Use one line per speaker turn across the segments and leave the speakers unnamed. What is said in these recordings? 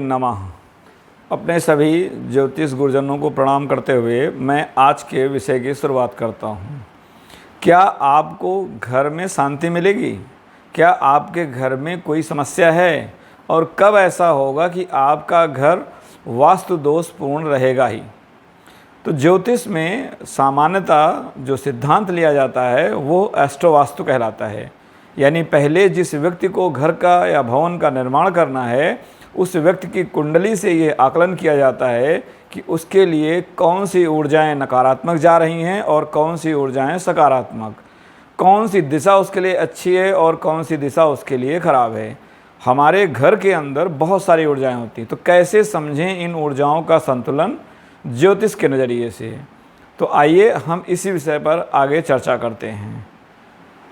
नमः। अपने सभी ज्योतिष गुरुजनों को प्रणाम करते हुए मैं आज के विषय की शुरुआत करता हूँ। क्या आपको घर में शांति मिलेगी? क्या आपके घर में कोई समस्या है? और कब ऐसा होगा कि आपका घर वास्तु दोष पूर्ण रहेगा ही? तो ज्योतिष में सामान्यतः जो सिद्धांत लिया जाता है वो एस्ट्रो वास्तु कहलाता है। यानी पहले जिस व्यक्ति को घर का या भवन का निर्माण करना है उस व्यक्ति की कुंडली से ये आकलन किया जाता है कि उसके लिए कौन सी ऊर्जाएं नकारात्मक जा रही हैं और कौन सी ऊर्जाएं सकारात्मक, कौन सी दिशा उसके लिए अच्छी है और कौन सी दिशा उसके लिए खराब है। हमारे घर के अंदर बहुत सारी ऊर्जाएं होती हैं, तो कैसे समझें इन ऊर्जाओं का संतुलन ज्योतिष के नज़रिए से। तो आइए हम इसी विषय पर आगे चर्चा करते हैं,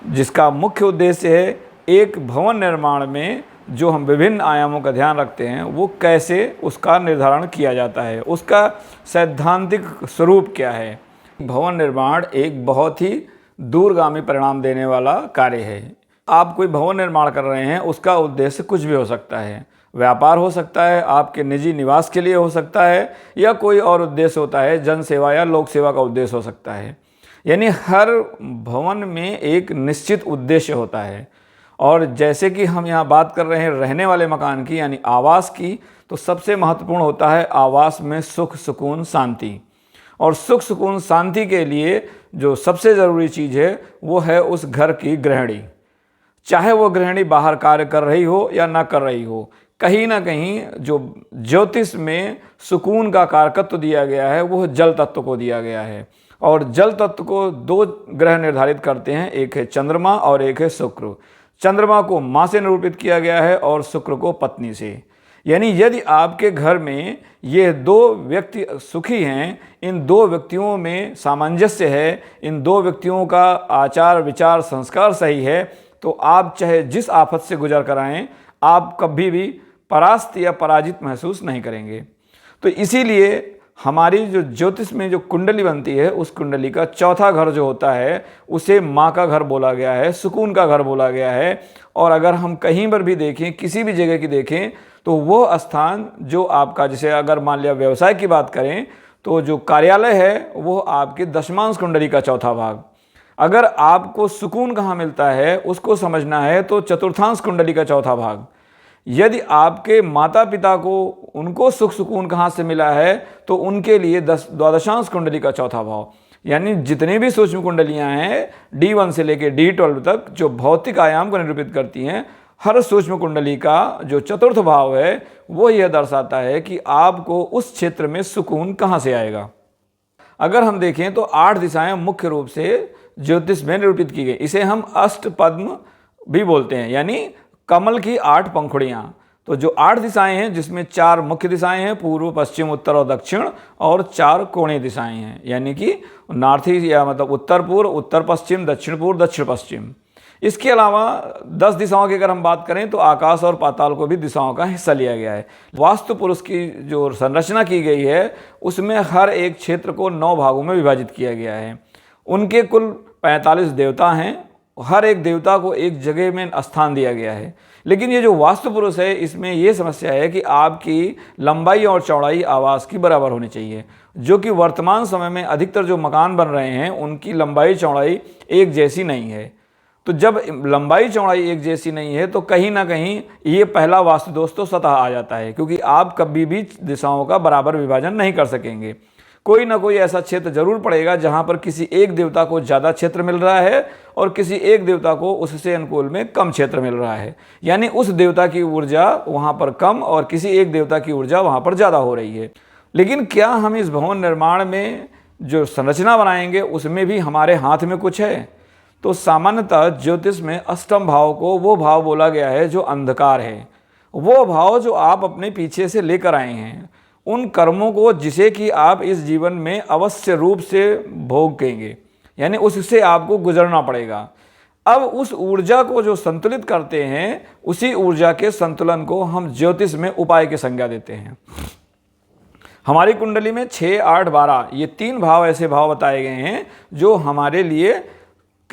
जिसका मुख्य उद्देश्य है एक भवन निर्माण में जो हम विभिन्न आयामों का ध्यान रखते हैं वो कैसे उसका निर्धारण किया जाता है, उसका सैद्धांतिक स्वरूप क्या है। भवन निर्माण एक बहुत ही दूरगामी परिणाम देने वाला कार्य है। आप कोई भवन निर्माण कर रहे हैं, उसका उद्देश्य कुछ भी हो सकता है। व्यापार हो सकता है, आपके निजी निवास के लिए हो सकता है, या कोई और उद्देश्य होता है, जन सेवा या लोक सेवा का उद्देश्य हो सकता है। यानी हर भवन में एक निश्चित उद्देश्य होता है। और जैसे कि हम यहाँ बात कर रहे हैं रहने वाले मकान की यानी आवास की, तो सबसे महत्वपूर्ण होता है आवास में सुख सुकून शांति। और सुख सुकून शांति के लिए जो सबसे ज़रूरी चीज़ है वो है उस घर की गृहिणी। चाहे वो गृहिणी बाहर कार्य कर रही हो या ना कर रही हो, कहीं ना कहीं जो ज्योतिष में सुकून का कारकत्व दिया गया है वो जल तत्व को दिया गया है। और जल तत्व को दो ग्रह निर्धारित करते हैं, एक है चंद्रमा और एक है शुक्र। चंद्रमा को माँ से निरूपित किया गया है और शुक्र को पत्नी से। यानी यदि आपके घर में ये दो व्यक्ति सुखी हैं, इन दो व्यक्तियों में सामंजस्य है, इन दो व्यक्तियों का आचार विचार संस्कार सही है, तो आप चाहे जिस आफत से गुजर कर आएँ, आप कभी भी परास्त या पराजित महसूस नहीं करेंगे। तो इसीलिए हमारी जो ज्योतिष में जो कुंडली बनती है उस कुंडली का चौथा घर जो होता है उसे माँ का घर बोला गया है, सुकून का घर बोला गया है। और अगर हम कहीं पर भी देखें, किसी भी जगह की देखें, तो वो स्थान जो आपका, जैसे अगर मान लिया व्यवसाय की बात करें तो जो कार्यालय है वो आपके दशमांश कुंडली का चौथा भाग। अगर आपको सुकून कहाँ मिलता है उसको समझना है तो चतुर्थांश कुंडली का चौथा भाग। यदि आपके माता पिता को उनको सुख सुकून कहाँ से मिला है तो उनके लिए द्वादशांश कुंडली का चौथा भाव। यानी जितनी भी सूक्ष्म कुंडलियाँ हैं D1 से लेकर D12 तक जो भौतिक आयाम को निरूपित करती हैं, हर सूक्ष्म कुंडली का जो चतुर्थ भाव है वो यह दर्शाता है कि आपको उस क्षेत्र में सुकून कहाँ से आएगा। अगर हम देखें तो 8 दिशाएं मुख्य रूप से ज्योतिष में निरूपित की गई। इसे हम अष्टपद्म भी बोलते हैं, यानी कमल की 8 पंखुड़ियाँ। तो जो 8 दिशाएं हैं जिसमें 4 मुख्य दिशाएं हैं, पूर्व पश्चिम उत्तर और दक्षिण, और 4 कोणीय दिशाएं हैं, यानी कि नॉर्थ ईस्ट या मतलब उत्तर पूर्व, उत्तर पश्चिम, दक्षिण पूर्व, दक्षिण पश्चिम। इसके अलावा 10 दिशाओं की अगर हम बात करें तो आकाश और पाताल को भी दिशाओं का हिस्सा लिया गया है। वास्तु पुरुष की जो संरचना की गई है उसमें हर एक क्षेत्र को 9 भागों में विभाजित किया गया है। उनके कुल 45 देवता हैं, हर एक देवता को एक जगह में स्थान दिया गया है। लेकिन ये जो वास्तु पुरुष है इसमें ये समस्या है कि आपकी लंबाई और चौड़ाई आवास की बराबर होनी चाहिए, जो कि वर्तमान समय में अधिकतर जो मकान बन रहे हैं उनकी लंबाई चौड़ाई एक जैसी नहीं है। तो जब लंबाई चौड़ाई एक जैसी नहीं है तो कहीं ना कहीं ये पहला वास्तु दोष तो स्वतः आ जाता है, क्योंकि आप कभी भी दिशाओं का बराबर विभाजन नहीं कर सकेंगे। कोई ना कोई ऐसा क्षेत्र जरूर पड़ेगा जहां पर किसी एक देवता को ज़्यादा क्षेत्र मिल रहा है और किसी एक देवता को उससे अनुकूल में कम क्षेत्र मिल रहा है। यानी उस देवता की ऊर्जा वहां पर कम और किसी एक देवता की ऊर्जा वहां पर ज़्यादा हो रही है। लेकिन क्या हम इस भवन निर्माण में जो संरचना बनाएंगे उसमें भी हमारे हाथ में कुछ है? तो सामान्यतः ज्योतिष में अष्टम भाव को वो भाव बोला गया है जो अंधकार है, वो भाव जो आप अपने पीछे से लेकर आए हैं, उन कर्मों को जिसे कि आप इस जीवन में अवश्य रूप से भोगेंगे, यानी उससे आपको गुजरना पड़ेगा। अब उस ऊर्जा को जो संतुलित करते हैं उसी ऊर्जा के संतुलन को हम ज्योतिष में उपाय की संज्ञा देते हैं। हमारी कुंडली में 6, 8, 12 ये 3 भाव ऐसे भाव बताए गए हैं जो हमारे लिए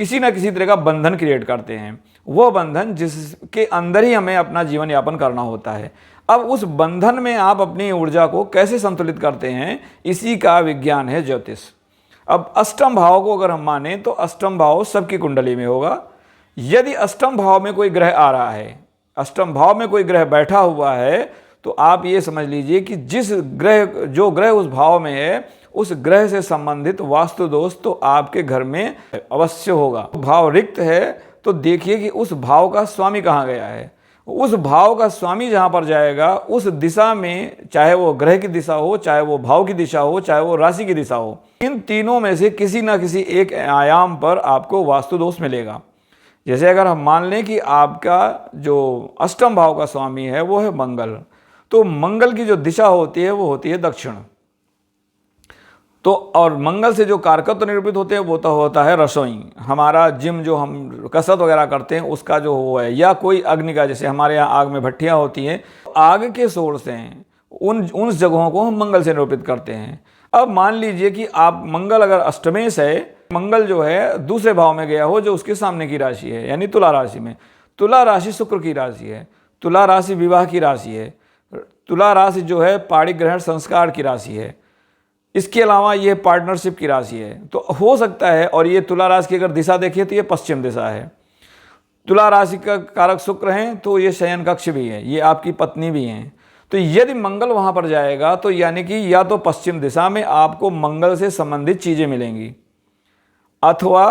किसी ना किसी तरह का बंधन क्रिएट करते हैं, वो बंधन जिसके अंदर ही हमें अपना जीवन यापन करना होता है। अब उस बंधन में आप अपनी ऊर्जा को कैसे संतुलित करते हैं, इसी का विज्ञान है ज्योतिष। अब अष्टम भाव को अगर हम माने तो अष्टम भाव सबकी कुंडली में होगा। यदि अष्टम भाव में कोई ग्रह आ रहा है, अष्टम भाव में कोई ग्रह बैठा हुआ है, तो आप ये समझ लीजिए कि जो ग्रह उस भाव में है, उस ग्रह से संबंधित वास्तु दोष तो आपके घर में अवश्य होगा। भाव रिक्त है तो देखिए कि उस भाव का स्वामी कहाँ गया है। उस भाव का स्वामी जहाँ पर जाएगा, उस दिशा में, चाहे वो ग्रह की दिशा हो, चाहे वो भाव की दिशा हो, चाहे वो राशि की दिशा हो, इन तीनों में से किसी ना किसी एक आयाम पर आपको वास्तु दोष मिलेगा। जैसे अगर हम मान लें कि आपका जो अष्टम भाव का स्वामी है वो है मंगल, तो मंगल की जो दिशा होती है वो होती है दक्षिण। तो और मंगल से जो कारकत्व निरूपित होते हैं वो तो होता है रसोई, हमारा जिम जो हम कसरत वगैरह करते हैं उसका जो वो है, या कोई अग्नि का, जैसे हमारे यहाँ आग में भट्टियाँ होती हैं, आग के सोर्स हैं, उन जगहों को हम मंगल से निरूपित करते हैं। अब मान लीजिए कि आप मंगल अगर अष्टमेश है, मंगल जो है दूसरे भाव में गया हो जो उसके सामने की राशि है, यानी तुला राशि में। तुला राशि शुक्र की राशि है, तुला राशि विवाह की राशि है, तुला राशि जो है पाणि ग्रहण संस्कार की राशि है, इसके अलावा ये पार्टनरशिप की राशि है। तो हो सकता है, और ये तुला राशि की अगर दिशा देखिए तो ये पश्चिम दिशा है। तुला राशि का कारक शुक्र हैं तो ये शयन कक्ष भी है, ये आपकी पत्नी भी हैं। तो यदि मंगल वहाँ पर जाएगा तो यानी कि या तो पश्चिम दिशा में आपको मंगल से संबंधित चीज़ें मिलेंगी, अथवा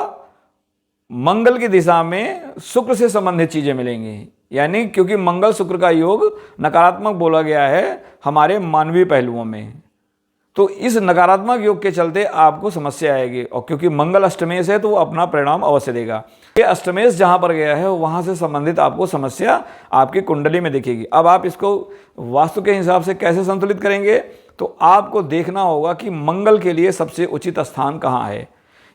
मंगल की दिशा में शुक्र से संबंधित चीज़ें मिलेंगी। यानी क्योंकि मंगल शुक्र का योग नकारात्मक बोला गया है हमारे मानवीय पहलुओं में, तो इस नकारात्मक योग के चलते आपको समस्या आएगी। और क्योंकि मंगल अष्टमेश है तो वो अपना परिणाम अवश्य देगा। ये अष्टमेश जहाँ पर गया है वहाँ से संबंधित आपको समस्या आपकी कुंडली में दिखेगी। अब आप इसको वास्तु के हिसाब से कैसे संतुलित करेंगे, तो आपको देखना होगा कि मंगल के लिए सबसे उचित स्थान कहाँ है।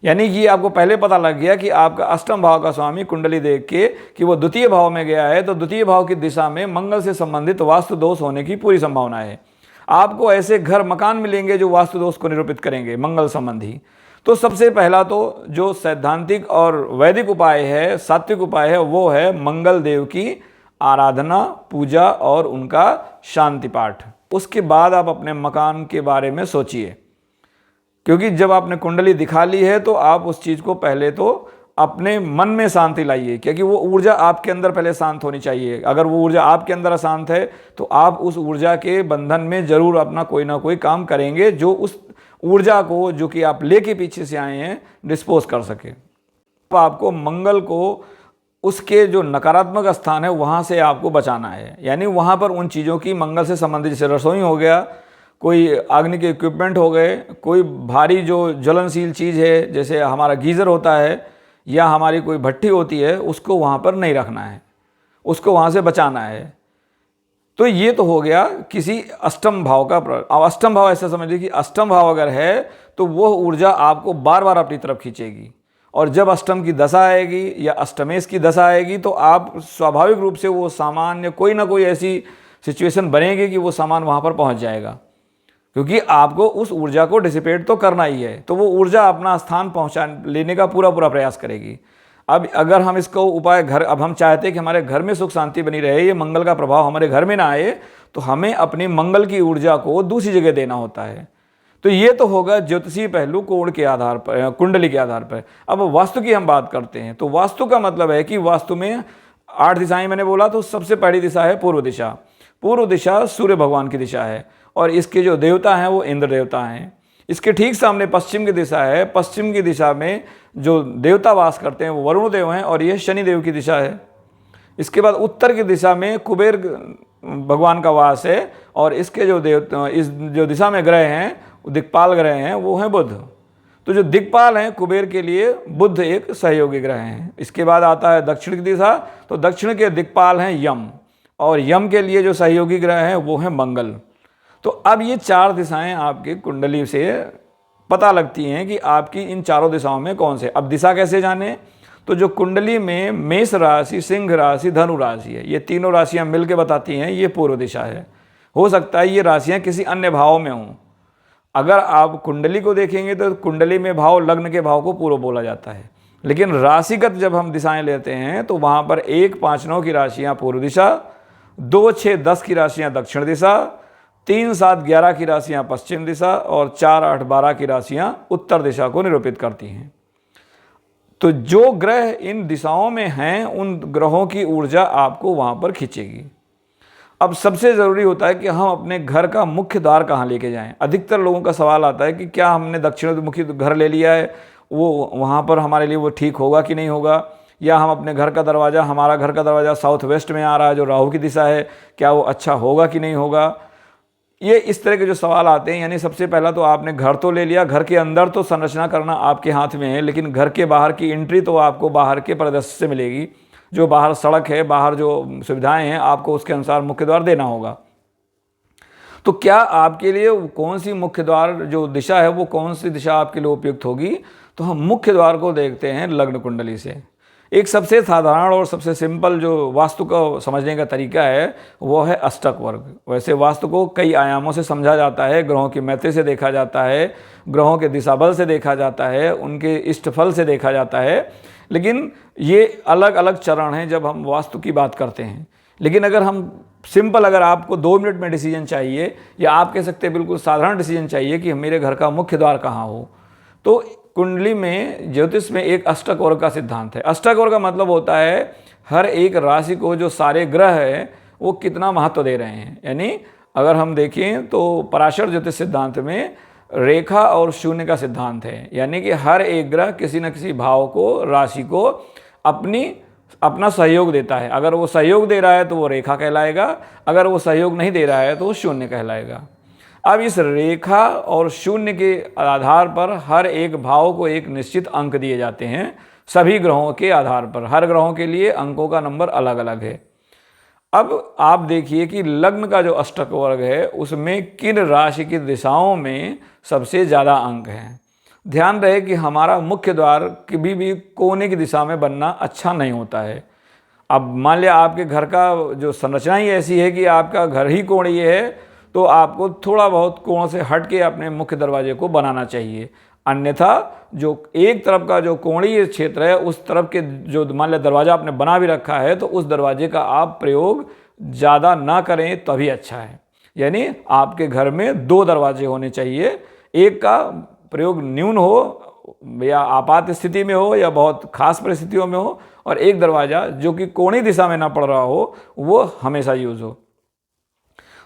यानी कि आपको पहले पता लग गया कि आपका अष्टम भाव का स्वामी कुंडली देख के कि वो द्वितीय भाव में गया है, तो द्वितीय भाव की दिशा में मंगल से संबंधित वास्तु दोष होने की पूरी संभावना है। आपको ऐसे घर मकान मिलेंगे जो वास्तु दोष को निरूपित करेंगे मंगल संबंधी। तो सबसे पहला तो जो सैद्धांतिक और वैदिक उपाय है, सात्विक उपाय है, वो है मंगल देव की आराधना, पूजा और उनका शांति पाठ। उसके बाद आप अपने मकान के बारे में सोचिए, क्योंकि जब आपने कुंडली दिखा ली है तो आप उस चीज़ को पहले तो अपने मन में शांति लाइए, क्योंकि वो ऊर्जा आपके अंदर पहले शांत होनी चाहिए। अगर वो ऊर्जा आपके अंदर अशांत है तो आप उस ऊर्जा के बंधन में जरूर अपना कोई ना कोई काम करेंगे जो उस ऊर्जा को, जो कि आप लेके पीछे से आए हैं, डिस्पोज कर सके। तो आपको मंगल को उसके जो नकारात्मक स्थान है वहाँ से आपको बचाना है। यानी वहाँ पर उन चीज़ों की मंगल से संबंधित, जैसे रसोई हो गया, कोई अग्नि के इक्विपमेंट हो गए, कोई भारी जो ज्वलनशील चीज़ है जैसे हमारा गीज़र होता है या हमारी कोई भट्टी होती है, उसको वहाँ पर नहीं रखना है, उसको वहाँ से बचाना है। तो ये तो हो गया किसी अष्टम भाव का। अब अष्टम भाव ऐसा समझिए कि अष्टम भाव अगर है तो वो ऊर्जा आपको बार बार अपनी तरफ खींचेगी, और जब अष्टम की दशा आएगी या अष्टमेश की दशा आएगी तो आप स्वाभाविक रूप से वो सामान या कोई ना कोई ऐसी सिचुएशन बनेगी कि वो सामान वहाँ पर पहुँच जाएगा, क्योंकि आपको उस ऊर्जा को डिसिपेट तो करना ही है। तो वो ऊर्जा अपना स्थान पहुँचा लेने का पूरा प्रयास करेगी। अब अगर हम इसको उपाय अब हम चाहते हैं कि हमारे घर में सुख शांति बनी रहे, ये मंगल का प्रभाव हमारे घर में ना आए, तो हमें अपनी मंगल की ऊर्जा को दूसरी जगह देना होता है। तो ये तो होगा ज्योतिषीय पहलू कोण के आधार पर, कुंडली के आधार पर। अब वास्तु की हम बात करते हैं, तो वास्तु का मतलब है कि वास्तु में 8 दिशाएं मैंने बोला, तो सबसे पहली दिशा है पूर्व दिशा। पूर्व दिशा सूर्य भगवान की दिशा है और इसके जो देवता हैं वो इंद्र देवता हैं। इसके ठीक सामने पश्चिम की दिशा है। पश्चिम की दिशा में जो देवता वास करते हैं वो वरुण देव हैं और ये शनि देव की दिशा है। इसके बाद उत्तर की दिशा में कुबेर भगवान का वास है और इसके जो इस जो दिशा में ग्रह हैं, दिक्पाल ग्रह हैं, वो हैं बुध। तो जो दिक्पाल हैं कुबेर के लिए बुध एक सहयोगी ग्रह हैं। इसके बाद आता है दक्षिण की दिशा, तो दक्षिण के दिक्पाल हैं यम, और यम के लिए जो सहयोगी ग्रह हैं वो हैं मंगल। तो अब ये 4 दिशाएं आपकी कुंडली से पता लगती हैं कि आपकी इन चारों दिशाओं में कौन से। अब दिशा कैसे जाने, तो जो कुंडली में मेष राशि, सिंह राशि, धनु राशि है, ये तीनों राशियां मिलकर बताती हैं ये पूर्व दिशा है। हो सकता है ये राशियां किसी अन्य भाव में हों। अगर आप कुंडली को देखेंगे तो कुंडली में भाव, लग्न के भाव को पूर्व बोला जाता है, लेकिन राशिगत जब हम दिशाएं लेते हैं तो वहाँ पर 1, 5, 9 की राशियाँ पूर्व दिशा, 2, 6, 10 की राशियाँ दक्षिण दिशा, 3, 7, 11 की राशियाँ पश्चिम दिशा और 4, 8, 12 की राशियाँ उत्तर दिशा को निरूपित करती हैं। तो जो ग्रह इन दिशाओं में हैं उन ग्रहों की ऊर्जा आपको वहाँ पर खींचेगी। अब सबसे ज़रूरी होता है कि हम अपने घर का मुख्य द्वार कहाँ लेके जाएं। अधिकतर लोगों का सवाल आता है कि क्या हमने दक्षिणमुखी घर ले लिया है, वो वहाँ पर हमारे लिए वो ठीक होगा कि नहीं होगा, या हम अपने घर का दरवाज़ा, हमारा घर का दरवाज़ा साउथ वेस्ट में आ रहा है जो राहु की दिशा है, क्या वो अच्छा होगा कि नहीं होगा। ये इस तरह के जो सवाल आते हैं, यानी सबसे पहला तो आपने घर तो ले लिया, घर के अंदर तो संरचना करना आपके हाथ में है, लेकिन घर के बाहर की एंट्री तो आपको बाहर के परिदृश्य से मिलेगी। जो बाहर सड़क है, बाहर जो सुविधाएं हैं, आपको उसके अनुसार मुख्य द्वार देना होगा। तो क्या आपके लिए कौन सी मुख्य द्वार जो दिशा है वो कौन सी दिशा आपके लिए उपयुक्त होगी, तो हम मुख्य द्वार को देखते हैं लग्न कुंडली से। एक सबसे साधारण और सबसे सिंपल जो वास्तु को समझने का तरीका है वो है अष्टक वर्ग। वैसे वास्तु को कई आयामों से समझा जाता है, ग्रहों की मैत्री से देखा जाता है, ग्रहों के दिशाबल से देखा जाता है, उनके इष्टफल से देखा जाता है, लेकिन ये अलग अलग चरण हैं जब हम वास्तु की बात करते हैं। लेकिन अगर हम सिंपल, अगर आपको 2 मिनट में डिसीजन चाहिए, या आप कह सकते हैं बिल्कुल साधारण डिसीजन चाहिए कि मेरे घर का मुख्य द्वार कहाँ हो, तो कुंडली में, ज्योतिष में एक अष्टक वर्ग का सिद्धांत है। अष्टक वर्ग का मतलब होता है हर एक राशि को जो सारे ग्रह है वो कितना महत्व दे रहे हैं। यानी अगर हम देखें तो पराशर ज्योतिष सिद्धांत में रेखा और शून्य का सिद्धांत है, यानी कि हर एक ग्रह किसी न किसी भाव को, राशि को अपना सहयोग देता है। अगर वो सहयोग दे रहा है तो वो रेखा कहलाएगा, अगर वो सहयोग नहीं दे रहा है तो वो शून्य कहलाएगा। अब इस रेखा और शून्य के आधार पर हर एक भाव को एक निश्चित अंक दिए जाते हैं। सभी ग्रहों के आधार पर हर ग्रहों के लिए अंकों का नंबर अलग अलग है। अब आप देखिए कि लग्न का जो अष्टक वर्ग है उसमें किन राशि की दिशाओं में सबसे ज़्यादा अंक हैं। ध्यान रहे कि हमारा मुख्य द्वार कभी भी कोने की दिशा में बनना अच्छा नहीं होता है। अब मान लिया आपके घर का जो संरचना ही ऐसी है कि आपका घर ही कोणीय है, तो आपको थोड़ा बहुत कोण से हट के अपने मुख्य दरवाजे को बनाना चाहिए। अन्यथा जो एक तरफ का जो कोणीय क्षेत्र है उस तरफ के जो मान लिया दरवाज़ा आपने बना भी रखा है तो उस दरवाजे का आप प्रयोग ज़्यादा ना करें तभी अच्छा है। यानी आपके घर में 2 दरवाजे होने चाहिए, एक का प्रयोग न्यून हो या आपात स्थिति में हो या बहुत खास परिस्थितियों में हो, और एक दरवाज़ा जो कि कोणी दिशा में ना पड़ रहा हो वो हमेशा यूज़ हो।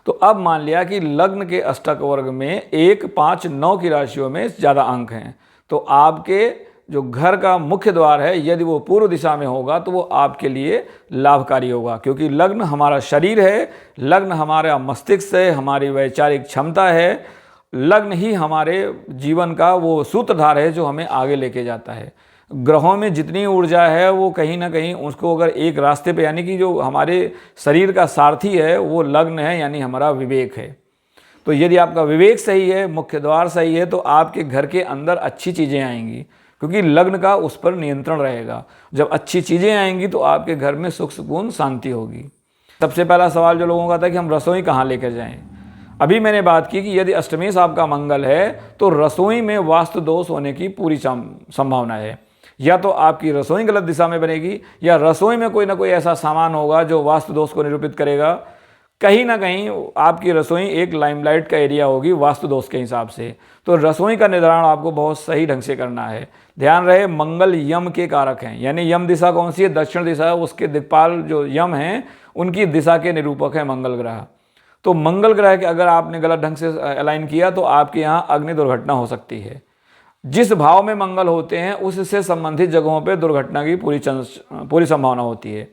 तो अब मान लिया कि लग्न के अष्टक वर्ग में 1, 5, 9 की राशियों में ज़्यादा अंक हैं, तो आपके जो घर का मुख्य द्वार है यदि वो पूर्व दिशा में होगा तो वो आपके लिए लाभकारी होगा, क्योंकि लग्न हमारा शरीर है, लग्न हमारा मस्तिष्क है, हमारी वैचारिक क्षमता है, लग्न ही हमारे जीवन का वो सूत्रधार है जो हमें आगे लेके जाता है। ग्रहों में जितनी ऊर्जा है वो कहीं ना कहीं उसको अगर एक रास्ते पे, यानी कि जो हमारे शरीर का सारथी है वो लग्न है, यानी हमारा विवेक है। तो यदि आपका विवेक सही है, मुख्य द्वार सही है, तो आपके घर के अंदर अच्छी चीज़ें आएंगी, क्योंकि लग्न का उस पर नियंत्रण रहेगा। जब अच्छी चीज़ें आएंगी तो आपके घर में सुख सुकून शांति होगी। सबसे पहला सवाल जो लोगों का था कि हम रसोई कहाँ लेकर जाएं। अभी मैंने बात की कि यदि अष्टमेश आपका मंगल है तो रसोई में वास्तु दोष होने की पूरी संभावना है। या तो आपकी रसोई गलत दिशा में बनेगी, या रसोई में कोई ना कोई ऐसा सामान होगा जो वास्तु दोष को निरूपित करेगा। कहीं ना कहीं आपकी रसोई एक लाइमलाइट का एरिया होगी वास्तु दोष के हिसाब से। तो रसोई का निर्धारण आपको बहुत सही ढंग से करना है। ध्यान रहे मंगल यम के कारक हैं, यानी यम दिशा कौन सी है, दक्षिण दिशा है, उसके दिक्पाल जो यम हैं उनकी दिशा के निरूपक है मंगल ग्रह। तो मंगल ग्रह के अगर आपने गलत ढंग से अलाइन किया तो आपके यहाँ अग्नि दुर्घटना हो सकती है। जिस भाव में मंगल होते हैं उससे संबंधित जगहों पर दुर्घटना की पूरी संभावना होती है।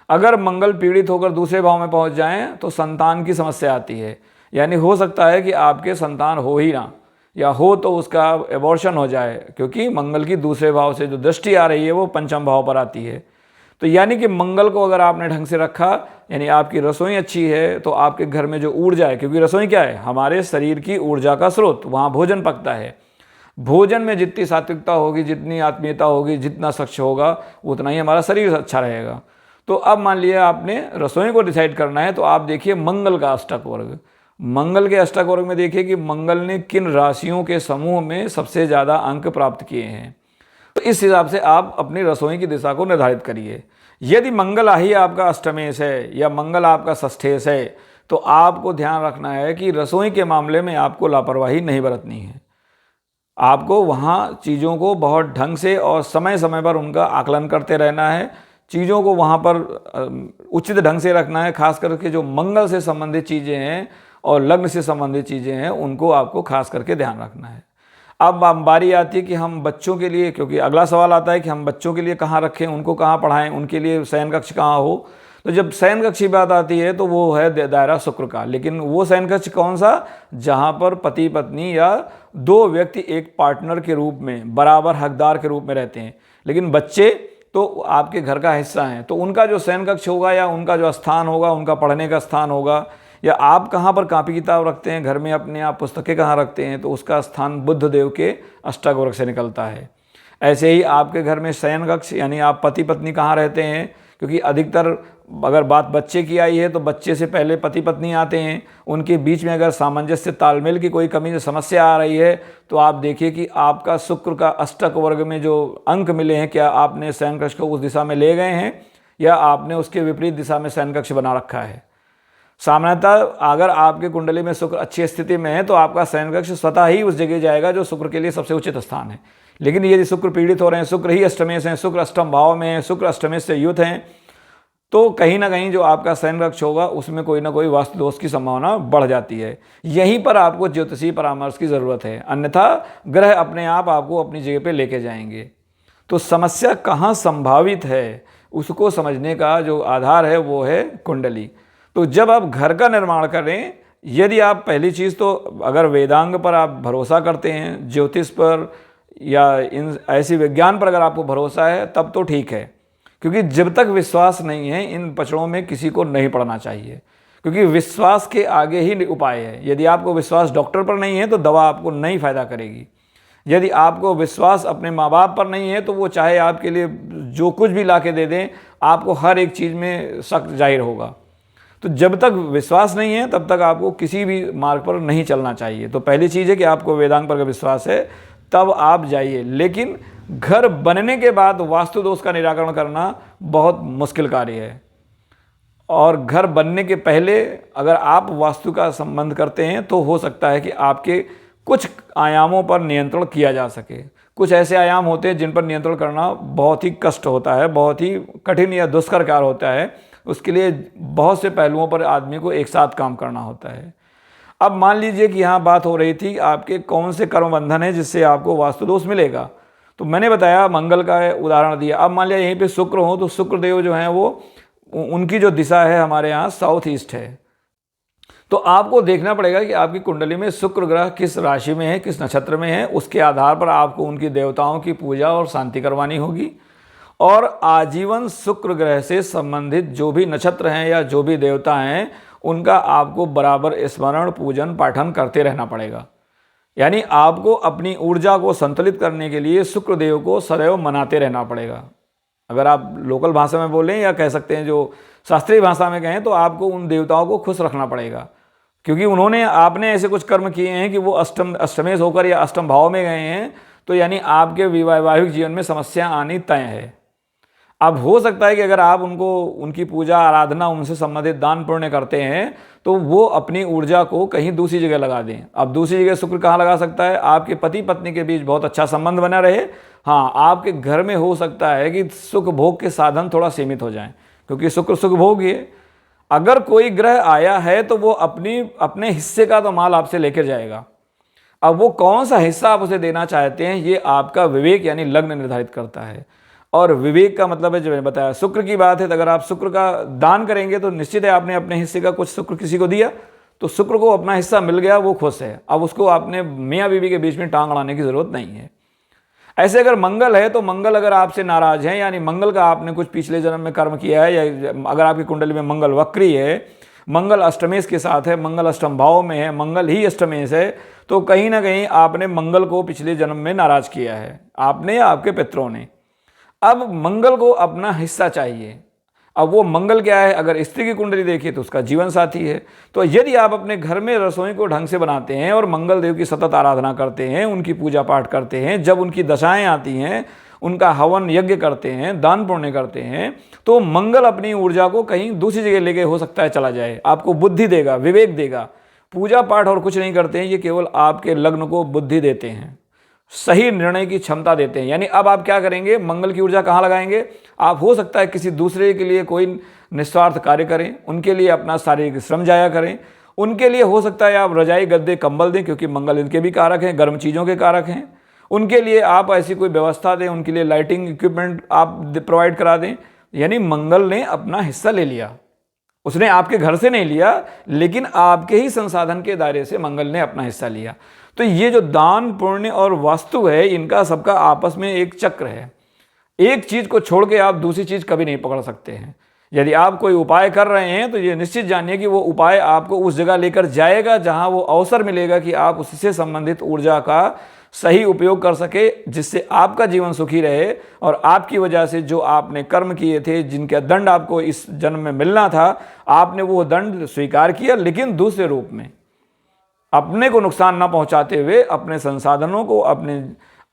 अगर मंगल पीड़ित होकर दूसरे भाव में पहुंच जाएं तो संतान की समस्या आती है, यानी हो सकता है कि आपके संतान हो ही ना, या हो तो उसका एबॉर्शन हो जाए, क्योंकि मंगल की दूसरे भाव से जो दृष्टि आ रही है वो पंचम भाव पर आती है। तो यानी कि मंगल को अगर आपने ढंग से रखा, यानी आपकी रसोई अच्छी है, तो आपके घर में जो ऊर्जा है, क्योंकि रसोई क्या है, हमारे शरीर की ऊर्जा का स्रोत, वहाँ भोजन पकता है। भोजन में जितनी सात्विकता होगी, जितनी आत्मीयता होगी, जितना स्वच्छ होगा, उतना ही हमारा शरीर अच्छा रहेगा। तो अब मान लिया आपने रसोई को डिसाइड करना है, तो आप देखिए मंगल का अष्टक वर्ग। मंगल के अष्टक वर्ग में देखिए कि मंगल ने किन राशियों के समूह में सबसे ज़्यादा अंक प्राप्त किए हैं। तो इस हिसाब से आप अपनी रसोई की दिशा को निर्धारित करिए। यदि मंगल ही आपका अष्टमेश है या मंगल आपका षष्ठेश है, तो आपको ध्यान रखना है कि रसोई के मामले में आपको लापरवाही नहीं बरतनी है। आपको वहाँ चीज़ों को बहुत ढंग से और समय समय पर उनका आकलन करते रहना है। चीज़ों को वहाँ पर उचित ढंग से रखना है। खास करके जो मंगल से संबंधित चीज़ें हैं और लग्न से संबंधित चीज़ें हैं, उनको आपको खास करके ध्यान रखना है। अब बारी आती है कि हम बच्चों के लिए, क्योंकि अगला सवाल आता है कि हम बच्चों के लिए कहाँ रखें, उनको कहाँ पढ़ाएं, उनके लिए शयन कक्ष कहाँ हो। तो जब शयन कक्ष की बात आती है तो वो है दायरा शुक्र का। लेकिन वो शयन कक्ष कौन सा? जहाँ पर पति पत्नी या दो व्यक्ति एक पार्टनर के रूप में, बराबर हकदार के रूप में रहते हैं। लेकिन बच्चे तो आपके घर का हिस्सा हैं, तो उनका जो शयन कक्ष होगा या उनका जो स्थान होगा, उनका पढ़ने का स्थान होगा, या आप कहाँ पर कापी किताब रखते हैं घर में अपने, आप पुस्तकें कहाँ रखते हैं, तो उसका स्थान बुध देव के अष्टक वर्ग से निकलता है। ऐसे ही आपके घर में शयन कक्ष यानी आप पति पत्नी कहाँ रहते हैं, क्योंकि अधिकतर अगर बात बच्चे की आई है तो बच्चे से पहले पति पत्नी आते हैं। उनके बीच में अगर सामंजस्य तालमेल की कोई कमी समस्या आ रही है तो आप देखिए कि आपका शुक्र का अष्टक वर्ग में जो अंक मिले हैं, क्या आपने शयन कक्ष को उस दिशा में ले गए हैं या आपने उसके विपरीत दिशा में शयन कक्ष बना रखा है। सामान्यतः अगर आपके कुंडली में शुक्र अच्छी स्थिति में है तो आपका शयन कक्ष स्वतः ही उस जगह जाएगा जो शुक्र के लिए सबसे उचित स्थान है। लेकिन यदि शुक्र पीड़ित हो रहे हैं, शुक्र ही अष्टमेश हैं, शुक्र अष्टम भाव में है, शुक्र अष्टमेश से युत हैं, तो कहीं ना कहीं जो आपका शयन कक्ष होगा उसमें कोई ना कोई वास्तु दोष की संभावना बढ़ जाती है। यहीं पर आपको ज्योतिषीय परामर्श की ज़रूरत है, अन्यथा ग्रह अपने आप आपको अपनी जगह पे लेके जाएंगे। तो समस्या कहाँ संभावित है उसको समझने का जो आधार है वो है कुंडली। तो जब आप घर का निर्माण करें, यदि आप पहली चीज़ तो अगर वेदांग पर आप भरोसा करते हैं, ज्योतिष पर या इन ऐसी विज्ञान पर अगर आपको भरोसा है तब तो ठीक है, क्योंकि जब तक विश्वास नहीं है इन पचड़ों में किसी को नहीं पड़ना चाहिए, क्योंकि विश्वास के आगे ही उपाय है। यदि आपको विश्वास डॉक्टर पर नहीं है तो दवा आपको नहीं फ़ायदा करेगी। यदि आपको विश्वास अपने माँ बाप पर नहीं है तो वो चाहे आपके लिए जो कुछ भी ला के दे दें, आपको हर एक चीज़ में शक जाहिर होगा। तो जब तक विश्वास नहीं है तब तक आपको किसी भी मार्ग पर नहीं चलना चाहिए। तो पहली चीज़ है कि आपको वेदांग पर विश्वास है तब आप जाइए। लेकिन घर बनने के बाद वास्तु दोष का निराकरण करना बहुत मुश्किल कार्य है, और घर बनने के पहले अगर आप वास्तु का संबंध करते हैं तो हो सकता है कि आपके कुछ आयामों पर नियंत्रण किया जा सके। कुछ ऐसे आयाम होते हैं जिन पर नियंत्रण करना बहुत ही कष्ट होता है, बहुत ही कठिन या दुष्कर कार्य होता है। उसके लिए बहुत से पहलुओं पर आदमी को एक साथ काम करना होता है। अब मान लीजिए कि यहाँ बात हो रही थी आपके कौन से कर्म बंधन है जिससे आपको वास्तु दोष मिलेगा। तो मैंने बताया मंगल का उदाहरण दिया। अब मान लिया यहीं पे शुक्र हो तो शुक्र देव जो हैं वो उनकी जो दिशा है हमारे यहाँ साउथ ईस्ट है। तो आपको देखना पड़ेगा कि आपकी कुंडली में शुक्र ग्रह किस राशि में है, किस नक्षत्र में है। उसके आधार पर आपको उनकी देवताओं की पूजा और शांति करवानी होगी, और आजीवन शुक्र ग्रह से संबंधित जो भी नक्षत्र हैं या जो भी देवता हैं उनका आपको बराबर स्मरण पूजन पाठन करते रहना पड़ेगा। यानी आपको अपनी ऊर्जा को संतुलित करने के लिए शुक्र देव को सदैव मनाते रहना पड़ेगा। अगर आप लोकल भाषा में बोलें या कह सकते हैं जो शास्त्रीय भाषा में कहें, तो आपको उन देवताओं को खुश रखना पड़ेगा, क्योंकि उन्होंने आपने ऐसे कुछ कर्म किए हैं कि वो अष्टमेश होकर या अष्टम भाव में गए हैं। तो यानी आपके वैवाहिक जीवन में समस्या आनी तय है। अब हो सकता है कि अगर आप उनकी पूजा आराधना, उनसे संबंधित दान पुण्य करते हैं तो वो अपनी ऊर्जा को कहीं दूसरी जगह लगा दें। अब दूसरी जगह शुक्र कहाँ लगा सकता है? आपके पति पत्नी के बीच बहुत अच्छा संबंध बना रहे। हाँ, आपके घर में हो सकता है कि सुख भोग के साधन थोड़ा सीमित हो जाएं, क्योंकि शुक्र सुख भोग है। अगर कोई ग्रह आया है तो वो अपने हिस्से का तो माल आपसे लेकर जाएगा। अब वो कौन सा हिस्सा आप उसे देना चाहते हैं ये आपका विवेक यानी लग्न निर्धारित करता है। और विवेक का मतलब है, जो मैंने बताया शुक्र की बात है, तो अगर आप शुक्र का दान करेंगे तो निश्चित है आपने अपने हिस्से का कुछ शुक्र किसी को दिया, तो शुक्र को अपना हिस्सा मिल गया, वो खुश है। अब उसको आपने मियाँ बीवी के बीच में टांग अड़ाने की जरूरत नहीं है। ऐसे अगर मंगल है तो मंगल अगर आपसे नाराज है, यानी मंगल का आपने कुछ पिछले जन्म में कर्म किया है, या अगर आपकी कुंडली में मंगल वक्री है, मंगल अष्टमेश के साथ है, मंगल अष्टम भाव में है, मंगल ही अष्टमेश है, तो कहीं ना कहीं आपने मंगल को पिछले जन्म में नाराज किया है, आपने या आपके पितरों ने। अब मंगल को अपना हिस्सा चाहिए। अब वो मंगल क्या है? अगर स्त्री की कुंडली देखिए तो उसका जीवन साथी है। तो यदि आप अपने घर में रसोई को ढंग से बनाते हैं और मंगल देव की सतत आराधना करते हैं, उनकी पूजा पाठ करते हैं, जब उनकी दशाएं आती हैं उनका हवन यज्ञ करते हैं, दान पुण्य करते हैं, तो मंगल अपनी ऊर्जा को कहीं दूसरी जगह लेके हो सकता है चला जाए, आपको बुद्धि देगा, विवेक देगा। पूजा पाठ और कुछ नहीं करते हैं, ये केवल आपके लग्न को बुद्धि देते हैं, सही निर्णय की क्षमता देते हैं। यानी अब आप क्या करेंगे, मंगल की ऊर्जा कहाँ लगाएंगे, आप हो सकता है किसी दूसरे के लिए कोई निस्वार्थ कार्य करें, उनके लिए अपना शारीरिक श्रम जाया करें, उनके लिए हो सकता है आप रजाई गद्दे कंबल दें, क्योंकि मंगल इनके भी कारक हैं, गर्म चीज़ों के कारक हैं। उनके लिए आप ऐसी कोई व्यवस्था दें, उनके लिए लाइटिंग इक्विपमेंट आप प्रोवाइड करा दें। यानी मंगल ने अपना हिस्सा ले लिया, उसने आपके घर से नहीं लिया, लेकिन आपके ही संसाधन के दायरे से मंगल ने अपना हिस्सा लिया। तो ये जो दान पुण्य और वास्तु है, इनका सबका आपस में एक चक्र है। एक चीज को छोड़ के आप दूसरी चीज कभी नहीं पकड़ सकते हैं। यदि आप कोई उपाय कर रहे हैं तो ये निश्चित जानिए कि वो उपाय आपको उस जगह लेकर जाएगा जहां वो अवसर मिलेगा कि आप उससे संबंधित ऊर्जा का सही उपयोग कर सके, जिससे आपका जीवन सुखी रहे और आपकी वजह से जो आपने कर्म किए थे, जिनका दंड आपको इस जन्म में मिलना था, आपने वो दंड स्वीकार किया, लेकिन दूसरे रूप में, अपने को नुकसान ना पहुंचाते हुए, अपने संसाधनों को, अपने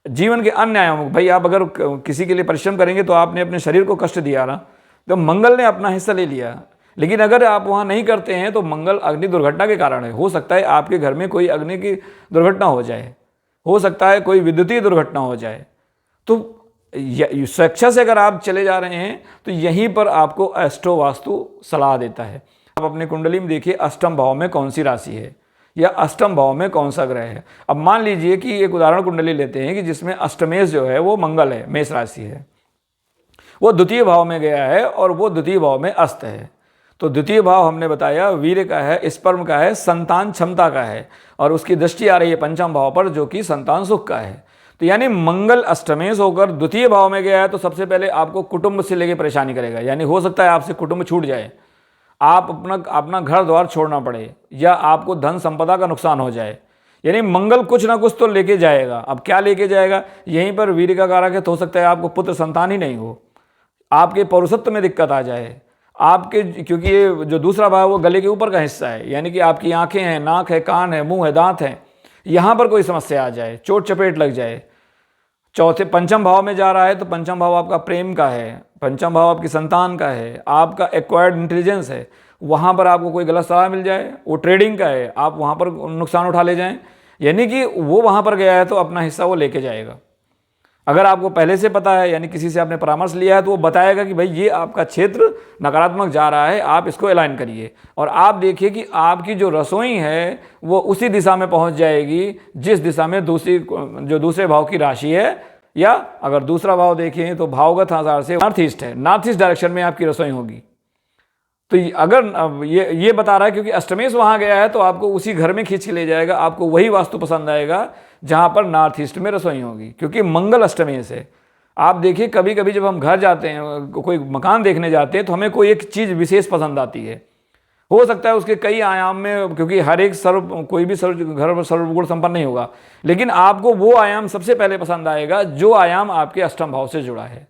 जीवन के अन्य आयामों को। भाई आप अगर किसी के लिए परिश्रम करेंगे तो आपने अपने शरीर को कष्ट दिया ना, तो मंगल ने अपना हिस्सा ले लिया। लेकिन अगर आप वहाँ नहीं करते हैं तो मंगल अग्नि दुर्घटना के कारण है। हो सकता है आपके घर में कोई अग्नि की दुर्घटना हो जाए, हो सकता है कोई विद्युतीय दुर्घटना हो जाए। तो स्वेच्छा से अगर आप चले जा रहे हैं तो यहीं पर आपको एस्ट्रो वास्तु सलाह देता है। आप अपनी कुंडली में देखिए अष्टम भाव में कौन सी राशि है या अष्टम भाव में कौन सा ग्रह है। अब मान लीजिए कि एक उदाहरण कुंडली लेते हैं कि जिसमें अष्टमेश जो है वो मंगल है, मेष राशि है, वो द्वितीय भाव में गया है और वो द्वितीय भाव में अस्त है। तो द्वितीय भाव हमने बताया वीर्य का है, स्पर्म का है, संतान क्षमता का है, और उसकी दृष्टि आ रही है पंचम भाव पर जो कि संतान सुख का है। तो यानी मंगल अष्टमेश होकर द्वितीय भाव में गया है तो सबसे पहले आपको कुटुंब से लेकर परेशानी करेगा। यानी हो सकता है आपसे कुटुंब छूट जाए, आप अपना घर द्वार छोड़ना पड़े, या आपको धन संपदा का नुकसान हो जाए। यानी मंगल कुछ ना कुछ तो लेके जाएगा। अब क्या लेके जाएगा, यहीं पर वीर्य का कारक है, तो हो सकता है आपको पुत्र संतान ही नहीं हो, आपके पौरुषत्व में दिक्कत आ जाए आपके, क्योंकि ये जो दूसरा भाव वो गले के ऊपर का हिस्सा है, यानी कि आपकी आंखें हैं, नाक है, कान है, मुंह है, दांत है, यहाँ पर कोई समस्या आ जाए, चोट चपेट लग जाए। चौथे पंचम भाव में जा रहा है तो पंचम भाव आपका प्रेम का है, पंचम भाव आपकी संतान का है, आपका एक्वायर्ड इंटेलिजेंस है, वहाँ पर आपको कोई गलत सलाह मिल जाए, वो ट्रेडिंग का है, आप वहाँ पर नुकसान उठा ले जाएं। यानी कि वो वहाँ पर गया है तो अपना हिस्सा वो लेके जाएगा। अगर आपको पहले से पता है, यानी किसी से आपने परामर्श लिया है, तो वो बताएगा कि भाई ये आपका क्षेत्र नकारात्मक जा रहा है, आप इसको अलाइन करिए। और आप देखिए कि आपकी जो रसोई है वो उसी दिशा में पहुंच जाएगी जिस दिशा में दूसरे भाव की राशि है। या अगर दूसरा भाव देखें तो भावगत आधार से नॉर्थ ईस्ट है, नॉर्थ ईस्ट डायरेक्शन में आपकी रसोई होगी। तो अगर ये बता रहा है क्योंकि अष्टमेश वहाँ गया है तो आपको उसी घर में खींच के ले जाएगा, आपको वही वास्तु पसंद आएगा जहाँ पर नॉर्थ ईस्ट में रसोई होगी, क्योंकि मंगल अष्टमेश है। आप देखिए कभी कभी जब हम घर जाते हैं, कोई मकान देखने जाते हैं, तो हमें कोई एक चीज़ विशेष पसंद आती है। हो सकता है उसके कई आयाम में, क्योंकि हर एक कोई भी घर सर्वगुण संपन्न नहीं होगा, लेकिन आपको वो आयाम सबसे पहले पसंद आएगा जो आयाम आपके अष्टम भाव से जुड़ा है।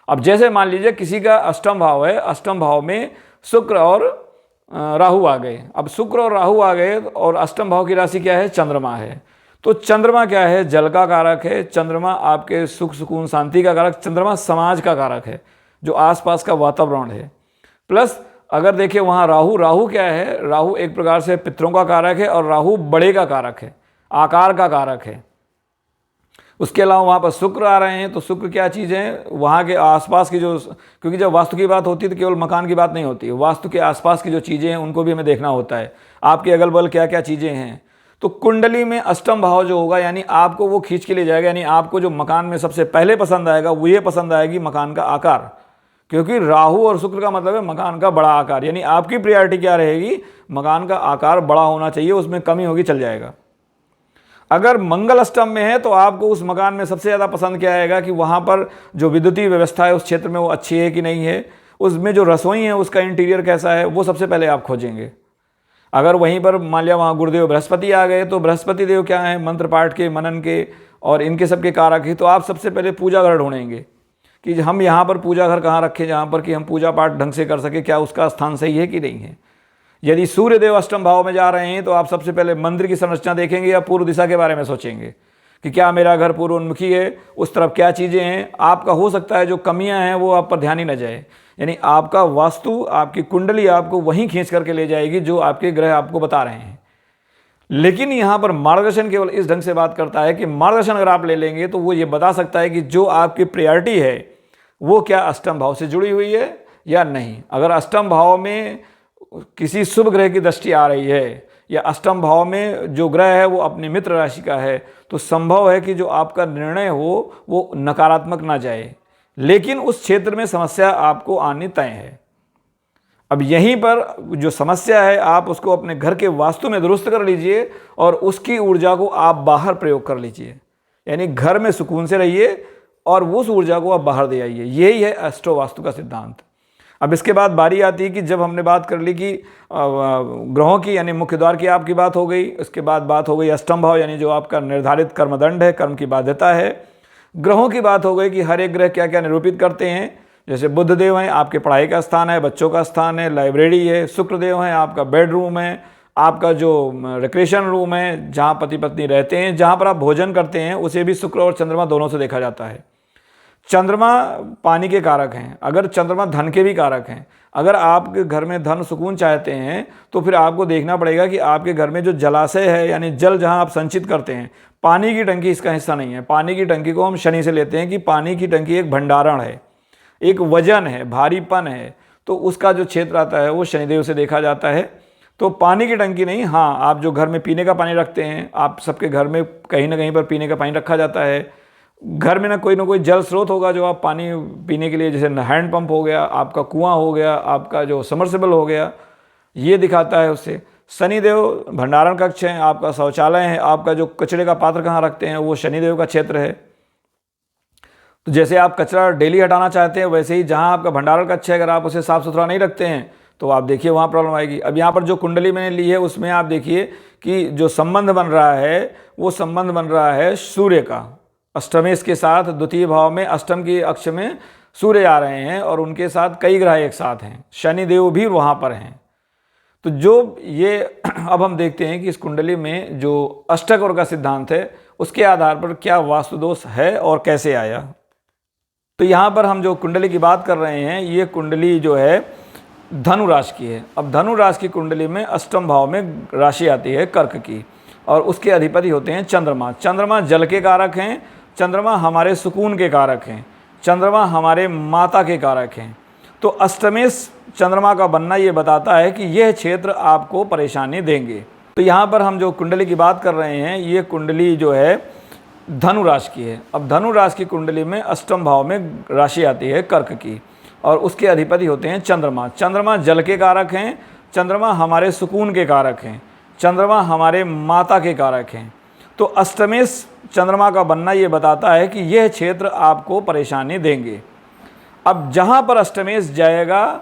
अब जैसे मान लीजिए किसी का अष्टम भाव है, अष्टम भाव में शुक्र और राहु आ गए। अब शुक्र और राहु आ गए और अष्टम भाव की राशि क्या है, चंद्रमा है। तो चंद्रमा क्या है, जल का कारक है। चंद्रमा आपके सुख सुकून शांति का कारक, चंद्रमा समाज का कारक है, जो आसपास का वातावरण है। प्लस अगर देखिए वहाँ राहु क्या है, राहु एक प्रकार से पितरों का कारक है और राहु बड़े का कारक है, आकार का कारक है। उसके अलावा वहाँ पर शुक्र आ रहे हैं, तो शुक्र क्या चीज़ है, वहाँ के आसपास की जो, क्योंकि जब वास्तु की बात होती है तो केवल मकान की बात नहीं होती है, वास्तु के आसपास की जो चीज़ें हैं उनको भी हमें देखना होता है, आपके अगल बगल क्या क्या चीज़ें हैं। तो कुंडली में अष्टम भाव जो होगा, यानी आपको वो खींच के ले जाएगा। यानी आपको जो मकान में सबसे पहले पसंद आएगा वो ये पसंद आएगी मकान का आकार, क्योंकि राहु और शुक्र का मतलब है मकान का बड़ा आकार। यानी आपकी प्रायोरिटी क्या रहेगी, मकान का आकार बड़ा होना चाहिए, उसमें कमी होगी चल जाएगा। अगर मंगल अष्टम में है तो आपको उस मकान में सबसे ज़्यादा पसंद क्या आएगा कि वहाँ पर जो विद्युतीय व्यवस्था है उस क्षेत्र में वो अच्छी है कि नहीं है, उसमें जो रसोई है उसका इंटीरियर कैसा है, वो सबसे पहले आप खोजेंगे। अगर वहीं पर मान लिया वहाँ गुरुदेव बृहस्पति आ गए, तो बृहस्पति देव क्या है, मंत्र पाठ के, मनन के और इनके सबके कारक है। तो आप सबसे पहले पूजा घर ढूंढेंगे कि हम यहाँ पर पूजा घर कहाँ रखें जहाँ पर कि हम पूजा पाठ ढंग से कर सके, क्या उसका स्थान सही है कि नहीं है। यदि सूर्य देव अष्टम भाव में जा रहे हैं तो आप सबसे पहले मंदिर की संरचना देखेंगे या पूर्व दिशा के बारे में सोचेंगे कि क्या मेरा घर पूर्वोन्मुखी है, उस तरफ क्या चीज़ें हैं। आपका हो सकता है जो कमियां हैं वो आप पर ध्यान ही न जाए, यानी आपका वास्तु, आपकी कुंडली आपको वहीं खींच करके ले जाएगी जो आपके ग्रह आपको बता रहे हैं। लेकिन यहाँ पर मार्गदर्शन केवल इस ढंग से बात करता है कि मार्गदर्शन अगर आप ले लेंगे तो वो ये बता सकता है कि जो आपकी प्रायोरिटी है वो क्या अष्टम भाव से जुड़ी हुई है या नहीं। अगर अष्टम भाव में किसी शुभ ग्रह की दृष्टि आ रही है या अष्टम भाव में जो ग्रह है वो अपनी मित्र राशि का है, तो संभव है कि जो आपका निर्णय हो वो नकारात्मक ना जाए, लेकिन उस क्षेत्र में समस्या आपको आनी तय है। अब यहीं पर जो समस्या है आप उसको अपने घर के वास्तु में दुरुस्त कर लीजिए और उसकी ऊर्जा को आप बाहर प्रयोग कर लीजिए, यानी घर में सुकून से रहिए और उस ऊर्जा को आप बाहर दे आइए। यही है एस्ट्रो वास्तु का सिद्धांत। अब इसके बाद बारी आती है कि जब हमने बात कर ली कि ग्रहों की, यानी मुख्य द्वार की आपकी बात हो गई, उसके बाद बात हो गई अष्टम भाव, यानी जो आपका निर्धारित कर्मदंड है, कर्म की बाध्यता है। ग्रहों की बात हो गई कि हर एक ग्रह क्या क्या निरूपित करते हैं। जैसे बुध देव हैं, आपके पढ़ाई का स्थान है, बच्चों का स्थान है, लाइब्रेरी है। शुक्र देव हैं, आपका बेडरूम है, आपका जो रिक्रिएशन रूम है, जहाँ पति पत्नी रहते हैं, जहाँ पर आप भोजन करते हैं, उसे भी शुक्र और चंद्रमा दोनों से देखा जाता है। चंद्रमा पानी के कारक हैं, अगर चंद्रमा धन के भी कारक हैं। अगर आपके घर में धन सुकून चाहते हैं तो फिर आपको देखना पड़ेगा कि आपके घर में जो जलाशय है, यानी जल जहां आप संचित करते हैं, पानी की टंकी इसका हिस्सा नहीं है। पानी की टंकी को हम शनि से लेते हैं कि पानी की टंकी एक भंडारण है, एक वजन है, भारीपन है, तो उसका जो क्षेत्र आता है वो शनिदेव से देखा जाता है। तो पानी की टंकी नहीं, हाँ, आप जो घर में पीने का पानी रखते हैं, आप सबके घर में कहीं ना कहीं पर पीने का पानी रखा जाता है। घर में ना कोई जल स्रोत होगा जो आप पानी पीने के लिए, जैसे हैंड पंप हो गया, आपका कुआं हो गया, आपका जो समरसेबल हो गया, ये दिखाता है उससे। शनिदेव भंडारण कक्ष है, आपका शौचालय है, आपका जो कचरे का पात्र कहाँ रखते हैं वो शनिदेव का क्षेत्र है। तो जैसे आप कचरा डेली हटाना चाहते हैं, वैसे ही जहाँ आपका भंडारण कक्ष है, अगर आप उसे साफ सुथरा नहीं रखते हैं तो आप देखिए वहाँ प्रॉब्लम आएगी। अब यहाँ पर जो कुंडली मैंने ली है उसमें आप देखिए कि जो संबंध बन रहा है वो संबंध बन रहा है सूर्य का अष्टमेश के साथ। द्वितीय भाव में अष्टम की अक्ष में सूर्य आ रहे हैं और उनके साथ कई ग्रह एक साथ हैं, शनिदेव भी वहाँ पर हैं। तो जो ये अब हम देखते हैं कि इस कुंडली में जो अष्टक का सिद्धांत है उसके आधार पर क्या वास्तु दोष है और कैसे आया। तो यहाँ पर हम जो कुंडली की बात कर रहे हैं, ये कुंडली जो है धनु राशि की है। अब धनु राशि की कुंडली में अष्टम भाव में राशि आती है कर्क की, और उसके अधिपति होते हैं चंद्रमा। चंद्रमा जल के कारक हैं, चंद्रमा हमारे सुकून के कारक हैं, चंद्रमा हमारे माता के कारक हैं। तो अष्टमेश चंद्रमा का बनना ये बताता है कि यह क्षेत्र आपको परेशानी देंगे। तो यहाँ पर हम जो कुंडली की बात कर रहे हैं, ये कुंडली जो है धनु राशि की है। अब धनु राशि की कुंडली में अष्टम भाव में राशि आती है कर्क की, और उसके अधिपति होते हैं चंद्रमा। चंद्रमा जल के कारक हैं, चंद्रमा हमारे सुकून के कारक हैं, चंद्रमा हमारे माता के कारक हैं। तो अष्टमेश चंद्रमा का बनना ये बताता है कि यह क्षेत्र आपको परेशानी देंगे। अब जहाँ पर अष्टमेश जाएगा,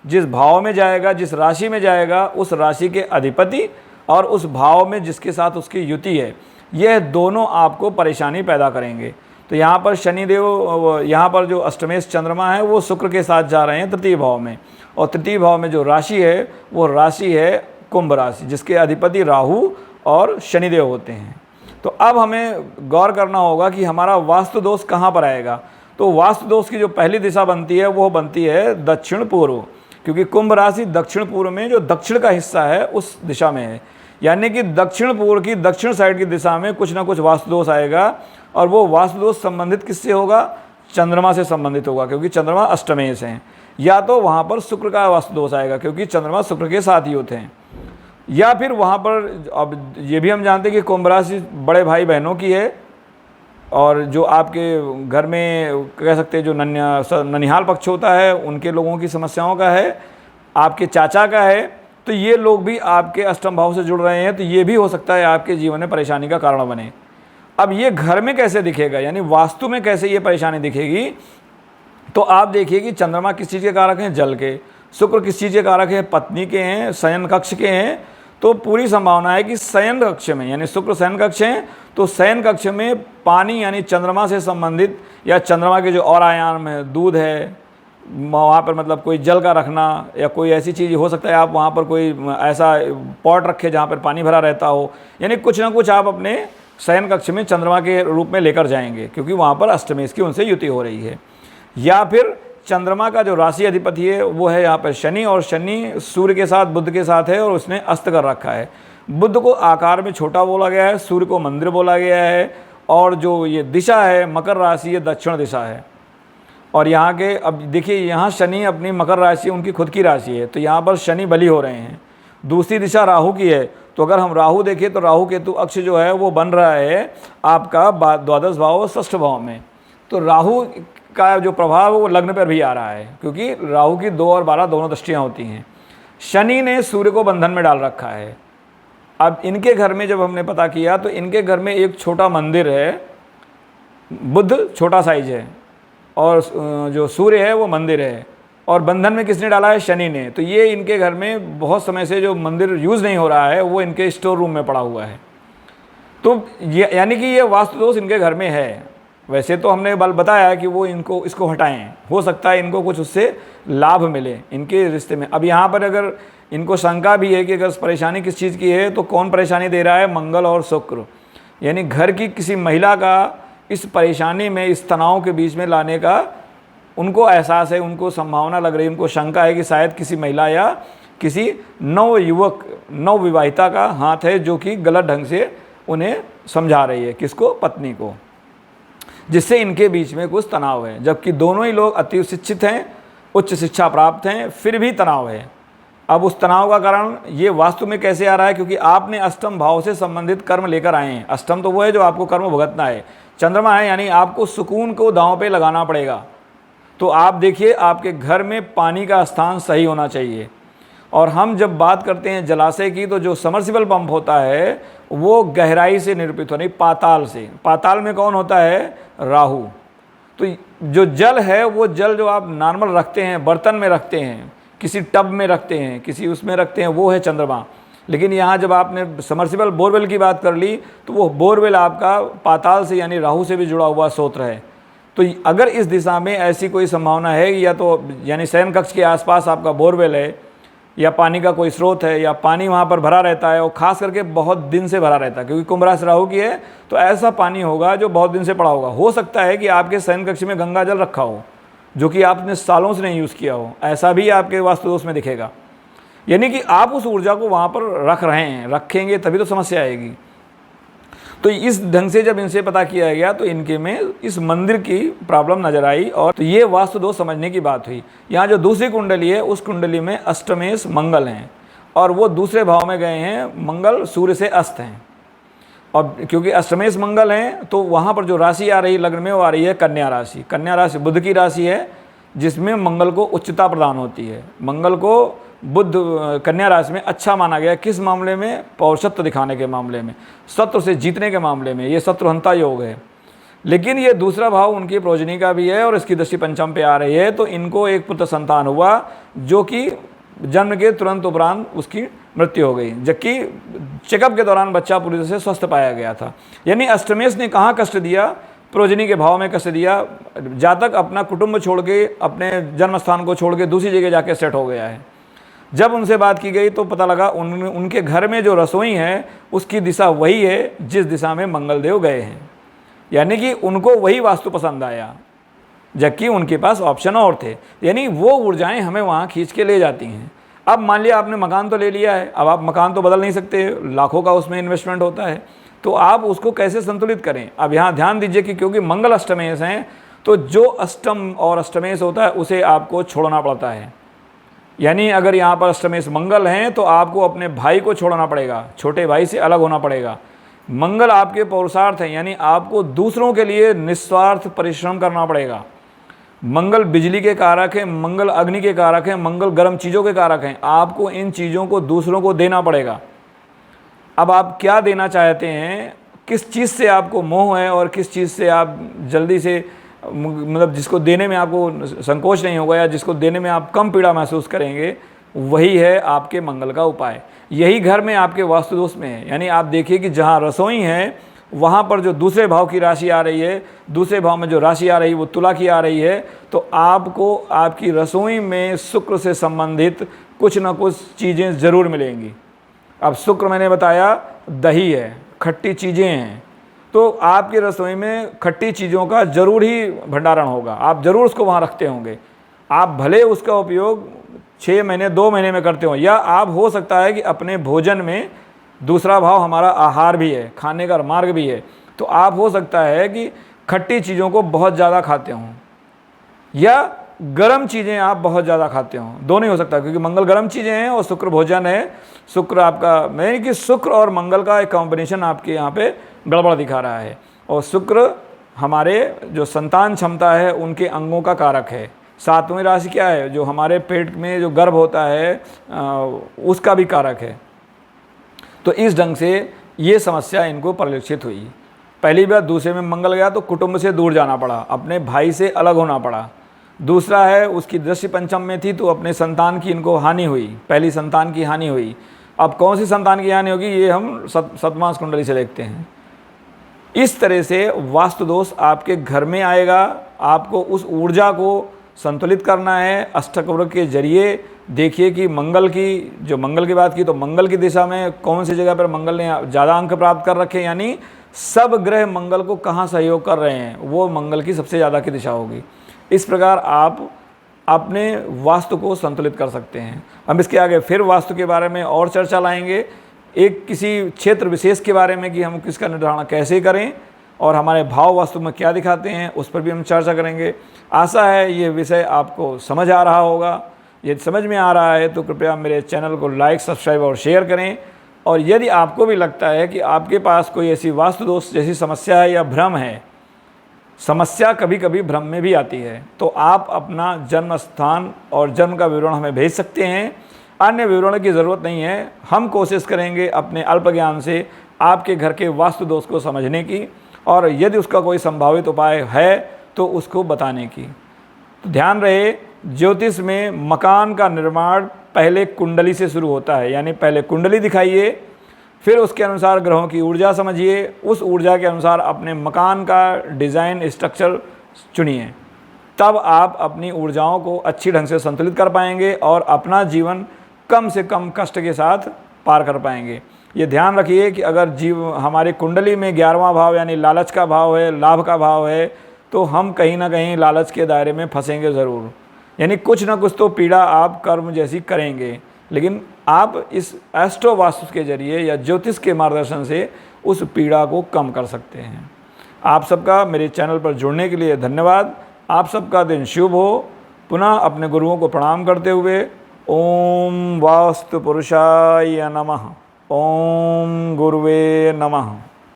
जिस भाव में जाएगा, जिस राशि में जाएगा, उस राशि के अधिपति और उस भाव में जिसके साथ उसकी युति है, यह दोनों आपको परेशानी पैदा करेंगे। तो यहाँ पर शनिदेव, यहाँ पर जो अष्टमेश चंद्रमा है वो शुक्र के साथ जा रहे हैं तृतीय भाव में, और तृतीय भाव में जो राशि है वो राशि है कुंभ राशि, जिसके अधिपति राहु और शनिदेव होते हैं। तो अब हमें गौर करना होगा कि हमारा वास्तु दोष कहाँ पर आएगा। तो वास्तु दोष की जो पहली दिशा बनती है वो बनती है दक्षिण पूर्व, क्योंकि कुंभ राशि दक्षिण पूर्व में, जो दक्षिण का हिस्सा है उस दिशा में है, यानी कि दक्षिण पूर्व की दक्षिण साइड की दिशा में कुछ ना कुछ वास्तु दोष आएगा। और वो वास्तु दोष संबंधित किससे होगा? चंद्रमा से संबंधित होगा, क्योंकि चंद्रमा अष्टमेश हैं। या तो वहाँ पर शुक्र का वास्तु दोष आएगा, क्योंकि चंद्रमा शुक्र के साथ ही होते हैं। या फिर वहाँ पर, अब ये भी हम जानते हैं कि कुंभ राशि बड़े भाई बहनों की है, और जो आपके घर में कह सकते हैं जो ननिहाल पक्ष होता है उनके लोगों की समस्याओं का है, आपके चाचा का है, तो ये लोग भी आपके अष्टम भाव से जुड़ रहे हैं, तो ये भी हो सकता है आपके जीवन में परेशानी का कारण बने। अब ये घर में कैसे दिखेगा, यानी वास्तु में कैसे ये परेशानी दिखेगी? तो आप देखिए कि चंद्रमा किस चीज़ के कारक हैं? जल के। शुक्र किस चीज़ के कारक है? पत्नी के हैं, शयन कक्ष के हैं। तो पूरी संभावना है कि शयन कक्ष में, यानी शुक्र शयन कक्ष हैं, तो शयन कक्ष में पानी, यानी चंद्रमा से संबंधित, या चंद्रमा के जो और आयाम है, दूध है, वहाँ पर मतलब कोई जल का रखना, या कोई ऐसी चीज़ हो सकता है आप वहाँ पर कोई ऐसा पॉट रखें जहाँ पर पानी भरा रहता हो, यानी कुछ ना कुछ आप अपने शयन कक्ष में चंद्रमा के रूप में लेकर जाएंगे, क्योंकि वहाँ पर अष्टमेश की उनसे युति हो रही है। या फिर चंद्रमा का जो राशि अधिपति है वो है यहाँ पर शनि, और शनि सूर्य के साथ, बुध के साथ है, और उसने अस्त कर रखा है। बुध को आकार में छोटा बोला गया है, सूर्य को मंदिर बोला गया है, और जो ये दिशा है मकर राशि, ये दक्षिण दिशा है। और यहाँ के अब देखिए, यहाँ शनि अपनी मकर राशि उनकी खुद की राशि है, तो यहाँ पर शनि बली हो रहे हैं। दूसरी दिशा राहु की है, तो अगर हम राहु देखें तो राहु केतु अक्ष जो है वो बन रहा है आपका द्वादश भाव और षष्ठ भाव में। तो राहु का जो प्रभाव वो लग्न पर भी आ रहा है, क्योंकि राहु की 2 और 12 दोनों दृष्टियाँ होती हैं। शनि ने सूर्य को बंधन में डाल रखा है। अब इनके घर में जब हमने पता किया तो इनके घर में एक छोटा मंदिर है, बुध छोटा साइज है, और जो सूर्य है वो मंदिर है, और बंधन में किसने डाला है? शनि ने। तो ये इनके घर में बहुत समय से जो मंदिर यूज़ नहीं हो रहा है वो इनके स्टोर रूम में पड़ा हुआ है। तो ये यानी कि ये वास्तु दोष इनके घर में है। वैसे तो हमने बताया कि वो इसको हटाएं, हो सकता है इनको कुछ उससे लाभ मिले इनके रिश्ते में। अब यहाँ पर अगर इनको शंका भी है कि अगर परेशानी किस चीज़ की है, तो कौन परेशानी दे रहा है? मंगल और शुक्र, यानी घर की किसी महिला का इस परेशानी में, इस तनाव के बीच में लाने का उनको एहसास है, उनको संभावना लग रही है, उनको शंका है कि शायद किसी महिला या किसी नवयुवक, नवविवाहिता का हाथ है, जो कि गलत ढंग से उन्हें समझा रही है। किसको? पत्नी को, जिससे इनके बीच में कुछ तनाव है। जबकि दोनों ही लोग अति शिक्षित हैं, उच्च शिक्षा प्राप्त हैं, फिर भी तनाव है। अब उस तनाव का कारण ये वास्तु में कैसे आ रहा है? क्योंकि आपने अष्टम भाव से संबंधित कर्म लेकर आए हैं। अष्टम तो वो है जो आपको कर्म भुगतना है, चंद्रमा है, यानी आपको सुकून को दांव पे लगाना पड़ेगा। तो आप देखिए, आपके घर में पानी का स्थान सही होना चाहिए। और हम जब बात करते हैं जलाशय की, तो जो समर्सिबल पंप होता है वो गहराई से निरूपित हो, नहीं पाताल से। पाताल में कौन होता है? राहु। तो जो जल है वो जल जो आप नॉर्मल रखते हैं, बर्तन में रखते हैं, किसी टब में रखते हैं, किसी उसमें रखते हैं, वो है चंद्रमा। लेकिन यहाँ जब आपने समर्सिबल बोरवेल की बात कर ली, तो वो बोरवेल आपका पाताल से यानी राहु से भी जुड़ा हुआ स्रोत है। तो अगर इस दिशा में ऐसी कोई संभावना है, या तो यानी शयन कक्ष के आसपास आपका बोरवेल है, या पानी का कोई स्रोत है, या पानी वहाँ पर भरा रहता है, और ख़ास करके बहुत दिन से भरा रहता है, क्योंकि कुंभ राशि राहु की है, तो ऐसा पानी होगा जो बहुत दिन से पड़ा होगा। हो सकता है कि आपके शयन कक्ष में गंगा जल रखा हो, जो कि आपने सालों से नहीं यूज़ किया हो, ऐसा भी आपके वास्तु दोष में दिखेगा। यानी कि आप उस ऊर्जा को वहाँ पर रख रहे हैं, रखेंगे तभी तो समस्या आएगी। तो इस ढंग से जब इनसे पता किया गया तो इनके में इस मंदिर की प्रॉब्लम नजर आई, और तो ये वास्तु दोष समझने की बात हुई। यहाँ जो दूसरी कुंडली है, उस कुंडली में अष्टमेश मंगल हैं, और वो दूसरे भाव में गए हैं, मंगल सूर्य से अस्त हैं। और क्योंकि अष्टमेश मंगल हैं, तो वहाँ पर जो राशि आ रही लग्न में, वो आ रही है कन्या राशि। कन्या राशि बुध की राशि है, जिसमें मंगल को उच्चता प्रदान होती है। मंगल को बुध कन्या राशि में अच्छा माना गया, किस मामले में? पौरुषत्व दिखाने के मामले में, शत्रु से जीतने के मामले में। ये शत्रुहंता योग है। लेकिन ये दूसरा भाव उनकी प्रोजनी का भी है, और इसकी दृष्टि पंचम पे आ रही है। तो इनको एक पुत्र संतान हुआ, जो कि जन्म के तुरंत उपरांत उसकी मृत्यु हो गई, जबकि चेकअप के दौरान बच्चा पूरी तरह से स्वस्थ पाया गया था। यानी अष्टमेश ने कहाँ कष्ट दिया? प्रोजनी के भाव में कष्ट दिया। जातक अपना कुटुंब छोड़ के, अपने जन्म स्थान को छोड़ के दूसरी जगह जाके सेट हो गया है। जब उनसे बात की गई तो पता लगा उनके घर में जो रसोई है उसकी दिशा वही है जिस दिशा में मंगलदेव गए हैं। यानी कि उनको वही वास्तु पसंद आया, जबकि उनके पास ऑप्शन और थे। यानी वो ऊर्जाएं हमें वहाँ खींच के ले जाती हैं। अब मान लिया आपने मकान तो ले लिया है, अब आप मकान तो बदल नहीं सकते, लाखों का उसमें इन्वेस्टमेंट होता है, तो आप उसको कैसे संतुलित करें? अब यहाँ ध्यान दीजिए कि क्योंकि मंगल अष्टमेश हैं, तो जो अष्टम और अष्टमेश होता है उसे आपको छोड़ना पड़ता है। यानी अगर यहाँ पर अष्टमेश मंगल हैं, तो आपको अपने भाई को छोड़ना पड़ेगा, छोटे भाई से अलग होना पड़ेगा। मंगल आपके पौरुषार्थ हैं, यानी आपको दूसरों के लिए निस्वार्थ परिश्रम करना पड़ेगा। मंगल बिजली के कारक हैं, मंगल अग्नि के कारक हैं, मंगल गर्म चीज़ों के कारक हैं। आपको इन चीज़ों को दूसरों को देना पड़ेगा। अब आप क्या देना चाहते हैं, किस चीज़ से आपको मोह है, और किस चीज़ से आप जल्दी से, मतलब जिसको देने में आपको संकोच नहीं होगा, या जिसको देने में आप कम पीड़ा महसूस करेंगे, वही है आपके मंगल का उपाय। यही घर में आपके वास्तु दोष में है। यानी आप देखिए कि जहाँ रसोई है, वहाँ पर जो दूसरे भाव की राशि आ रही है, दूसरे भाव में जो राशि आ रही है वो तुला की आ रही है, तो आपको आपकी रसोई में शुक्र से संबंधित कुछ न कुछ चीज़ें ज़रूर मिलेंगी। अब शुक्र मैंने बताया दही है, खट्टी चीज़ें हैं, तो आपकी रसोई में खट्टी चीज़ों का ज़रूर ही भंडारण होगा, आप ज़रूर उसको वहाँ रखते होंगे। आप भले उसका उपयोग 6 महीने 2 महीने में करते हो, या आप हो सकता है कि अपने भोजन में दूसरा भाव हमारा आहार भी है, खाने का मार्ग भी है, तो आप हो सकता है कि खट्टी चीज़ों को बहुत ज़्यादा खाते हों या गर्म चीज़ें आप बहुत ज़्यादा खाते हों, दोनों ही हो सकता है, क्योंकि मंगल गर्म चीज़ें हैं और शुक्र भोजन है। शुक्र आपका, यानी कि शुक्र और मंगल का एक कॉम्बिनेशन आपके यहाँ पे गड़बड़ दिखा रहा है। और शुक्र हमारे जो संतान क्षमता है उनके अंगों का कारक है। 7वीं राशि क्या है, जो हमारे पेट में जो गर्भ होता है उसका भी कारक है। तो इस ढंग से ये समस्या इनको परिलक्षित हुई। पहली बात, दूसरे में मंगल गया तो कुटुंब से दूर जाना पड़ा, अपने भाई से अलग होना पड़ा। दूसरा है, उसकी दृष्टि पंचम में थी तो अपने संतान की इनको हानि हुई, पहली संतान की हानि हुई। अब कौन सी संतान की हानि होगी ये हम सप्तमांश कुंडली से देखते हैं। इस तरह से वास्तु दोष आपके घर में आएगा। आपको उस ऊर्जा को संतुलित करना है अष्टकवर्ग के जरिए। देखिए कि मंगल की बात की तो मंगल की दिशा में कौन सी जगह पर मंगल ने ज़्यादा अंक प्राप्त कर रखे, यानी सब ग्रह मंगल को कहाँ सहयोग कर रहे हैं, वो मंगल की सबसे ज़्यादा की दिशा होगी। इस प्रकार आप अपने वास्तु को संतुलित कर सकते हैं। हम इसके आगे फिर वास्तु के बारे में और चर्चा लाएंगे, एक किसी क्षेत्र विशेष के बारे में कि हम किसका निर्धारण कैसे करें और हमारे भाव वास्तु में क्या दिखाते हैं, उस पर भी हम चर्चा करेंगे। आशा है ये विषय आपको समझ आ रहा होगा। यदि समझ में आ रहा है तो कृपया मेरे चैनल को लाइक, सब्सक्राइब और शेयर करें। और यदि आपको भी लगता है कि आपके पास कोई ऐसी वास्तु दोष जैसी समस्या है या भ्रम है, समस्या कभी कभी भ्रम में भी आती है, तो आप अपना जन्म स्थान और जन्म का विवरण हमें भेज सकते हैं। अन्य विवरण की ज़रूरत नहीं है, हम कोशिश करेंगे अपने अल्प ज्ञान से आपके घर के वास्तु दोष को समझने की, और यदि उसका कोई संभावित उपाय है तो उसको बताने की। तो ध्यान रहे, ज्योतिष में मकान का निर्माण पहले कुंडली से शुरू होता है, यानी पहले कुंडली दिखाइए, फिर उसके अनुसार ग्रहों की ऊर्जा समझिए, उस ऊर्जा के अनुसार अपने मकान का डिज़ाइन स्ट्रक्चर चुनिए। तब आप अपनी ऊर्जाओं को अच्छी ढंग से संतुलित कर पाएंगे और अपना जीवन कम से कम कष्ट के साथ पार कर पाएंगे। ये ध्यान रखिए कि अगर हमारी कुंडली में 11वां भाव यानी लालच का भाव है, लाभ का भाव है, तो हम कहीं ना कहीं लालच के दायरे में फंसेंगे ज़रूर, यानी कुछ ना कुछ तो पीड़ा आप कर्म जैसी करेंगे। लेकिन आप इस एस्ट्रो वास्तु के जरिए या ज्योतिष के मार्गदर्शन से उस पीड़ा को कम कर सकते हैं। आप सबका मेरे चैनल पर जुड़ने के लिए धन्यवाद। आप सबका दिन शुभ हो। पुनः अपने गुरुओं को प्रणाम करते हुए ओम वास्तु पुरुषाय नमः, ओम गुरुवे नमः।